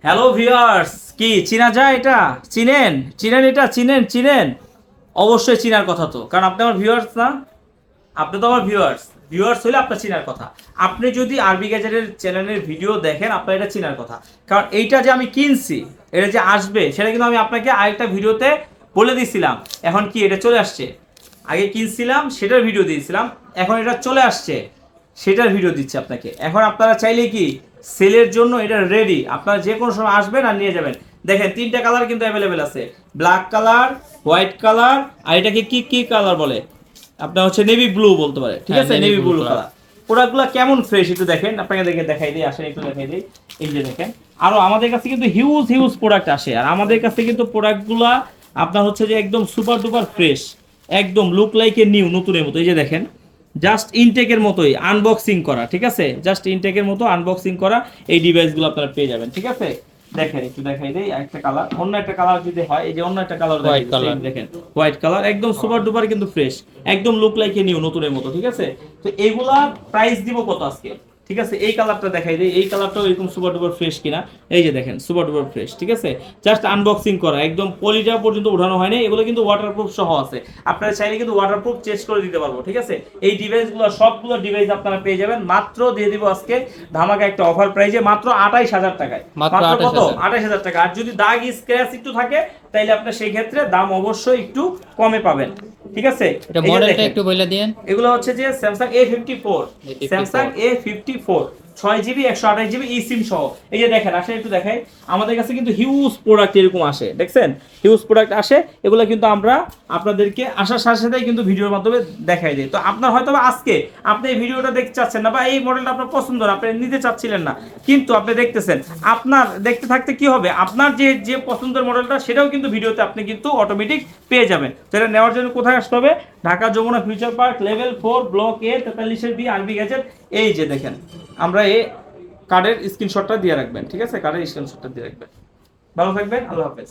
Hello viewers, কি চিনা যায় এটা? চিনেন চিনেন এটা চিনেন চিনেন অবশ্যই চিনার কথা তো, কারণ আপনি আমার ভিউয়ার্স না। আপনি তো আমার ভিউয়ার্স। ভিউয়ার্স হলে আপনার চিনার কথা। আপনি যদি আরবি গ্যাজেটের চ্যানেলের ভিডিও দেখেন, আপনার এটা চিনার কথা। কারণ এইটা যে আমি কিনছি, এটা যে আসবে, সেটা কিন্তু আমি আপনাকে আরেকটা ভিডিওতে বলে দিয়েছিলাম। এখন কি এটা চলে আসছে? আগে কিনছিলাম সেটার ভিডিও দিয়েছিলাম, এখন এটা চলে আসছে সেটার ভিডিও দিচ্ছি আপনাকে। এখন আপনারা চাইলে কি সেলের জন্য এটা রেডি, আপনারা যে কোনো সময় আসবেন আর নিয়ে যাবেন। দেখেন তিনটা কালার কিন্তু অ্যাভেলেবেল আছে, ব্ল্যাক কালার, হোয়াইট কালার, আর এটাকে কি কি কালার বলে, আপনার হচ্ছে নেভি ব্লু বলতে পারে, ঠিক আছে, নেভি ব্লু কালার। প্রোডাক্টগুলো কেমন ফ্রেশ একটু দেখেন, আপনাকে দেখে দেখাই দিই, আসেন একটু দেখাই দিই। এই যে দেখেন, আরো আমাদের কাছে কিন্তু হিউজ হিউজ প্রোডাক্ট আসে, আর আমাদের কাছে কিন্তু প্রোডাক্টগুলা আপনার হচ্ছে যে একদম সুপার ডুপার ফ্রেশ, একদম লুক লাইক এ নিউ, নতুনের মতো। এই যে দেখেন, জাস্ট ইনটেকের মতোই আনবক্সিং করা, ঠিক আছে, জাস্ট ইনটেকের মতো আনবক্সিং করা এই ডিভাইসগুলো আপনারা পেয়ে যাবেন, ঠিক আছে। দেখেন একটু দেখাই দেই একটা কালার, অন্য একটা কালার যদি হয়, এই যে অন্য একটা কালার দেখেন, হোয়াইট কালার, একদম সুপার ডুপার কিন্তু ফ্রেশ, একদম লুক লাইক এ নিউ, নতুনের মতো, ঠিক আছে। তো এগুলা প্রাইস দিব কত আজকে, ঠিক আছে। এই কালারটা দেখাই দিই, এই কালারটাও এরকম সুপার ডুপার ফ্রেশ কিনা। এই যে দেখেন সুপার ডুপার ফ্রেশ, ঠিক আছে। জাস্ট আনবক্সিং করা, একদম পলিটা পর্যন্ত উঠানো হয়নি, এগুলো কিন্তু ওয়াটারপ্রুফ সহ আছে। আপনারা চাইলে কিন্তু ওয়াটারপ্রুফ চেঞ্জ করে দিতে পারবো, ঠিক আছে। এই ডিভাইসগুলো সবগুলো ডিভাইস আপনারা পেয়ে যাবেন, মাত্র দিয়ে দিব আজকে ধামাকা একটা অফার প্রাইজে, মাত্র 28,000 টাকায়। মাত্র কত? 28,000 টাকা। আর যদি দাগ স্ক্র্যাচ একটু থাকে, তাইলে আপনার সেই ক্ষেত্রে দাম অবশ্যই একটু কমে পাবেন, ঠিক আছে। এটা মডেলটা একটু বলে দেন। এগুলো হচ্ছে যে Samsung A54, Samsung A54 6 GB 128 GB ই সিম সহ। এই যে দেখেন, আসলে একটু দেখাই, আমাদের কাছে কিন্তু হিউজ প্রোডাক্ট এরকম আসে, দেখছেন, হিউজ প্রোডাক্ট আসে। এগুলো কিন্তু আমরা আপনাদেরকে আসার সাথে সাথেই কিন্তু ভিডিওর মাধ্যমে দেখাই দিই। তো আপনার হয়তো বা আজকে আপনি এই ভিডিওটা দেখতে চাচ্ছেন না, বা এই মডেলটা আপনার পছন্দ না, আপনি নিতে চাচ্ছিলেন না, কিন্তু আপনি দেখতেছেন, আপনার দেখতে থাকতে কি হবে, আপনার যে যে পছন্দের মডেলটা সেটাও কিন্তু ভিডিওতে আপনি কিন্তু অটোমেটিক পেয়ে যাবেন। তো এটা নেওয়ার জন্য কোথায় আসতে হবে? Dhaka Jamuna future park level 4 block A 43 B RB gadget. এই যে দেখেন, আমরা এই কার্ডের স্ক্রিনশটটা দিয়ে রাখবেন, ঠিক আছে, কার্ডের স্ক্রিনশটটা দিয়ে রাখবেন। ভালো থাকবেন, আল্লাহ হাফেজ।